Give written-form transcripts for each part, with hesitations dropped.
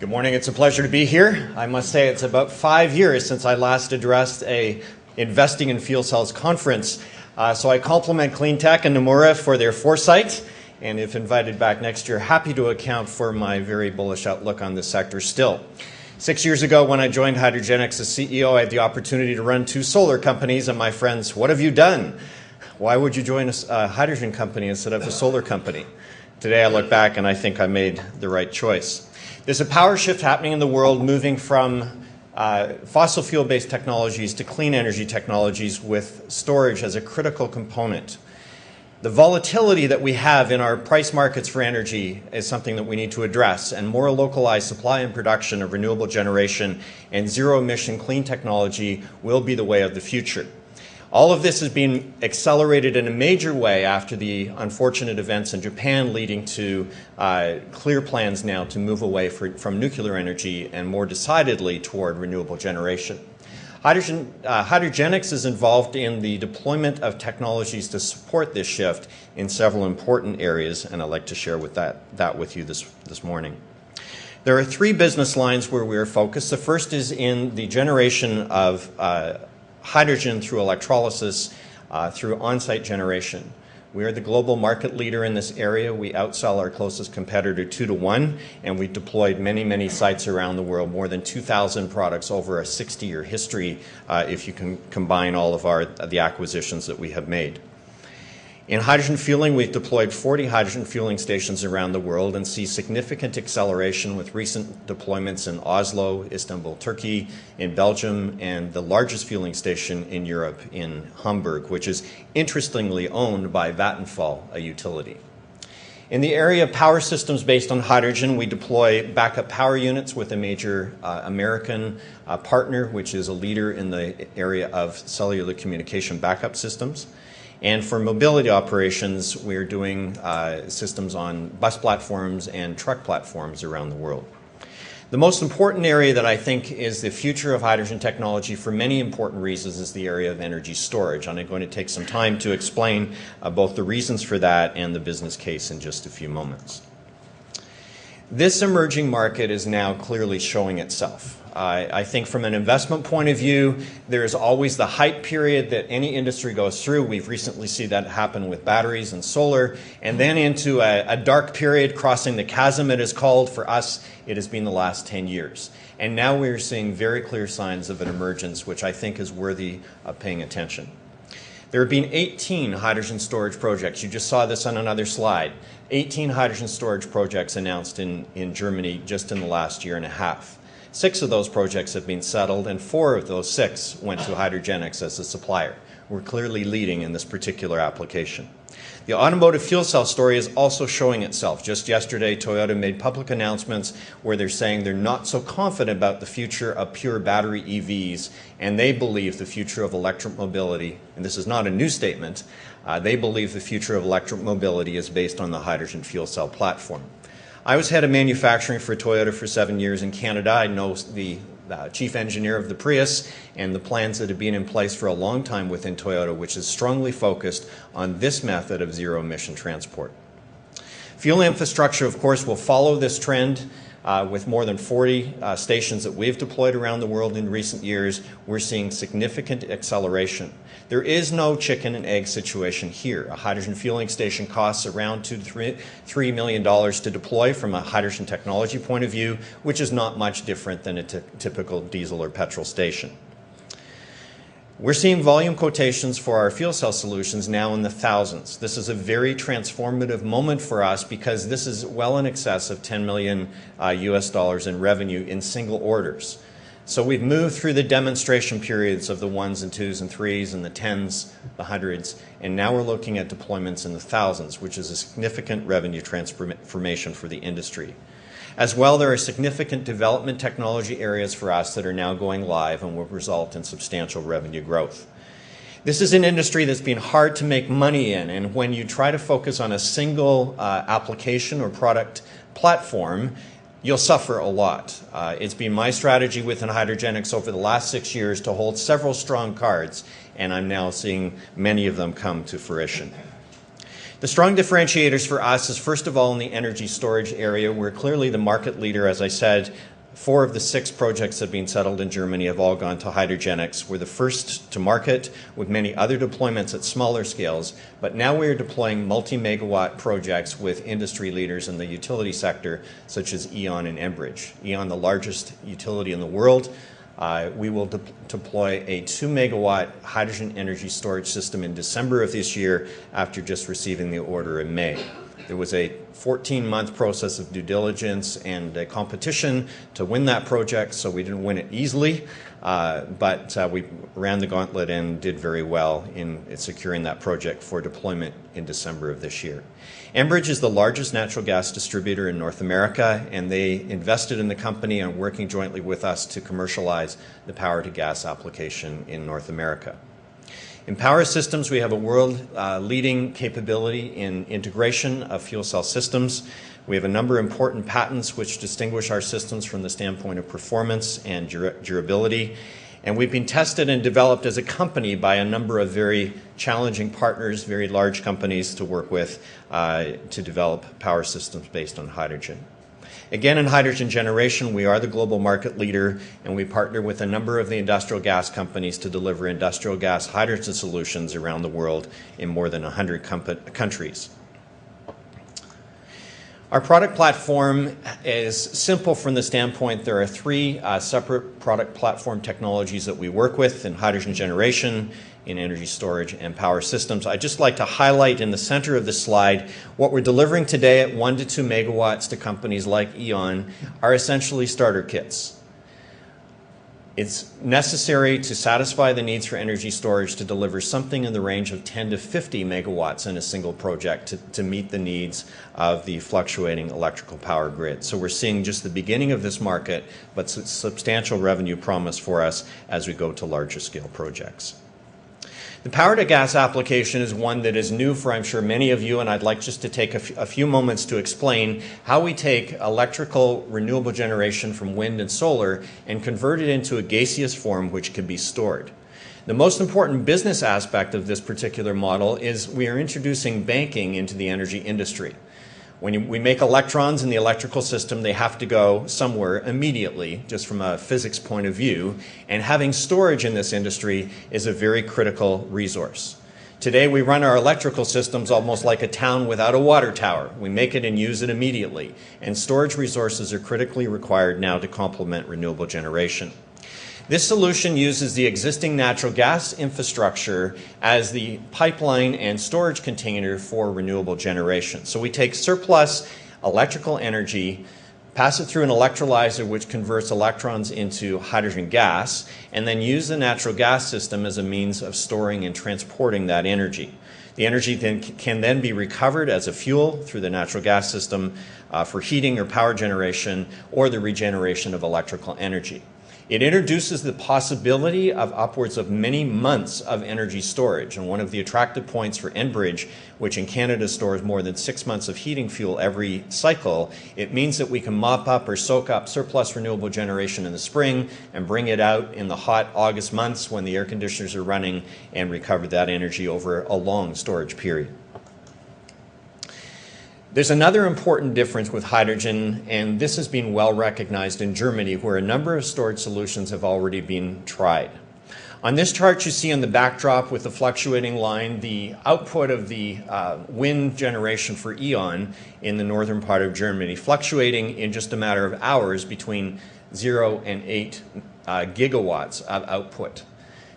Good morning. It's a pleasure to be here. I must say it's about 5 years since I last addressed a Investing in Fuel Cells conference. So I compliment Cleantech and Nomura for their foresight, and if invited back next year, happy to account for my very bullish outlook on this sector still. 6 years ago, when I joined Hydrogenics as CEO, I had the opportunity to run 2 solar companies, and my friends, what have you done? Why would you join a hydrogen company instead of a solar company? Today I look back and I think I made the right choice. There's a power shift happening in the world, moving from fossil fuel-based technologies to clean energy technologies with storage as a critical component. The volatility that we have in our price markets for energy is something that we need to address, and more localized supply and production of renewable generation and zero-emission clean technology will be the way of the future. All of this has been accelerated in a major way after the unfortunate events in Japan, leading to clear plans now to move away from nuclear energy and more decidedly toward renewable generation. Hydrogenics is involved in the deployment of technologies to support this shift in several important areas, and I'd like to share that with you this morning. There are 3 business lines where we are focused. The first is in the generation of hydrogen through electrolysis, through on-site generation. We are the global market leader in this area. We outsell our closest competitor 2 to 1, and we've deployed many sites around the world, more than 2,000 products over a 60-year history, if you can combine all of the acquisitions that we have made. In hydrogen fueling, we've deployed 40 hydrogen fueling stations around the world and see significant acceleration with recent deployments in Oslo, Istanbul, Turkey, in Belgium, and the largest fueling station in Europe in Hamburg, which is interestingly owned by Vattenfall, a utility. In the area of power systems based on hydrogen, we deploy backup power units with a major American partner, which is a leader in the area of cellular communication backup systems. And for mobility operations, we're doing systems on bus platforms and truck platforms around the world. The most important area that I think is the future of hydrogen technology for many important reasons is the area of energy storage. And I'm going to take some time to explain both the reasons for that and the business case in just a few moments. This emerging market is now clearly showing itself. I think from an investment point of view, there is always the hype period that any industry goes through. We've recently seen that happen with batteries and solar, and then into a dark period, crossing the chasm it is called. For us, it has been the last 10 years. And now we're seeing very clear signs of an emergence, which I think is worthy of paying attention. There have been 18 hydrogen storage projects. You just saw this on another slide. 18 hydrogen storage projects announced in Germany just in the last year and a half. 6 of those projects have been settled, and 4 of those 6 went to Hydrogenics as a supplier. We're clearly leading in this particular application. The automotive fuel cell story is also showing itself. Just yesterday, Toyota made public announcements where they're saying they're not so confident about the future of pure battery EVs, and they believe the future of electric mobility, and this is not a new statement, they believe the future of electric mobility is based on the hydrogen fuel cell platform. I was head of manufacturing for Toyota for 7 years in Canada. I know the chief engineer of the Prius and the plans that have been in place for a long time within Toyota, which is strongly focused on this method of zero-emission transport. Fuel infrastructure, of course, will follow this trend. With more than 40 stations that we've deployed around the world in recent years, we're seeing significant acceleration. There is no chicken and egg situation here. A hydrogen fueling station costs around $2 to $3 million to deploy from a hydrogen technology point of view, which is not much different than a typical diesel or petrol station. We're seeing volume quotations for our fuel cell solutions now in the thousands. This is a very transformative moment for us because this is well in excess of $10 million US in revenue in single orders. So we've moved through the demonstration periods of the 1s and 2s and 3s and the 10s, the 100s, and now we're looking at deployments in the thousands, which is a significant revenue transformation for the industry. As well, there are significant development technology areas for us that are now going live and will result in substantial revenue growth. This is an industry that's been hard to make money in, and when you try to focus on a single application or product platform, you'll suffer a lot. It's been my strategy within Hydrogenics over the last 6 years to hold several strong cards, and I'm now seeing many of them come to fruition. The strong differentiators for us is, first of all, in the energy storage area. We're clearly the market leader, as I said, 4 of the 6 projects that have been settled in Germany have all gone to Hydrogenics. We're the first to market, with many other deployments at smaller scales, but now we are deploying multi-megawatt projects with industry leaders in the utility sector, such as E.ON and Enbridge. E.ON, the largest utility in the world, we will deploy a 2-megawatt hydrogen energy storage system in December of this year after just receiving the order in May. There was a 14-month process of due diligence and a competition to win that project, so we didn't win it easily, but we ran the gauntlet and did very well in securing that project for deployment in December of this year. Enbridge is the largest natural gas distributor in North America, and they invested in the company and are working jointly with us to commercialize the power-to-gas application in North America. In power systems, we have a world-leading capability in integration of fuel cell systems. We have a number of important patents which distinguish our systems from the standpoint of performance and durability. And we've been tested and developed as a company by a number of very challenging partners, very large companies to work with to develop power systems based on hydrogen. Again, in hydrogen generation, we are the global market leader, and we partner with a number of the industrial gas companies to deliver industrial gas hydrogen solutions around the world in more than 100 countries. Our product platform is simple from the standpoint there are 3 separate product platform technologies that we work with in hydrogen generation, in energy storage, and power systems. I'd just like to highlight in the center of the slide what we're delivering today at 1 to 2 megawatts to companies like E.ON are essentially starter kits. It's necessary to satisfy the needs for energy storage to deliver something in the range of 10 to 50 megawatts in a single project to meet the needs of the fluctuating electrical power grid. So we're seeing just the beginning of this market, but substantial revenue promise for us as we go to larger scale projects. The power-to-gas application is one that is new for, I'm sure, many of you, and I'd like just to take a few moments to explain how we take electrical renewable generation from wind and solar and convert it into a gaseous form which can be stored. The most important business aspect of this particular model is we are introducing banking into the energy industry. When we make electrons in the electrical system, they have to go somewhere immediately, just from a physics point of view, and having storage in this industry is a very critical resource. Today, we run our electrical systems almost like a town without a water tower. We make it and use it immediately, and storage resources are critically required now to complement renewable generation. This solution uses the existing natural gas infrastructure as the pipeline and storage container for renewable generation. So we take surplus electrical energy, pass it through an electrolyzer which converts electrons into hydrogen gas, and then use the natural gas system as a means of storing and transporting that energy. The energy can then be recovered as a fuel through the natural gas system for heating or power generation or the regeneration of electrical energy. It introduces the possibility of upwards of many months of energy storage. And one of the attractive points for Enbridge, which in Canada stores more than 6 months of heating fuel every cycle, it means that we can mop up or soak up surplus renewable generation in the spring and bring it out in the hot August months when the air conditioners are running and recover that energy over a long storage period. There's another important difference with hydrogen, and this has been well recognized in Germany, where a number of storage solutions have already been tried. On this chart, you see on the backdrop with the fluctuating line the output of the wind generation for E.ON in the northern part of Germany, fluctuating in just a matter of hours between 0 and 8 gigawatts of output.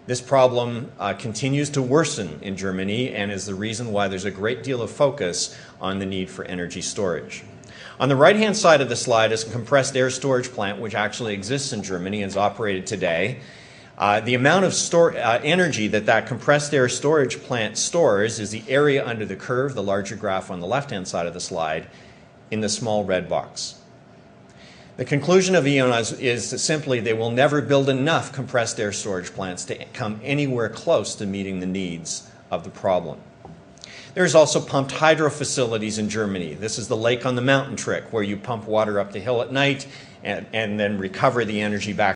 This problem continues to worsen in Germany and is the reason why there's a great deal of focus on the need for energy storage. On the right-hand side of the slide is a compressed air storage plant which actually exists in Germany and is operated today. The amount of energy that compressed air storage plant stores is the area under the curve, the larger graph on the left-hand side of the slide, in the small red box. The conclusion of E.ON is simply they will never build enough compressed air storage plants to come anywhere close to meeting the needs of the problem. There's also pumped hydro facilities in Germany. This is the lake on the mountain trick, where you pump water up the hill at night and then recover the energy back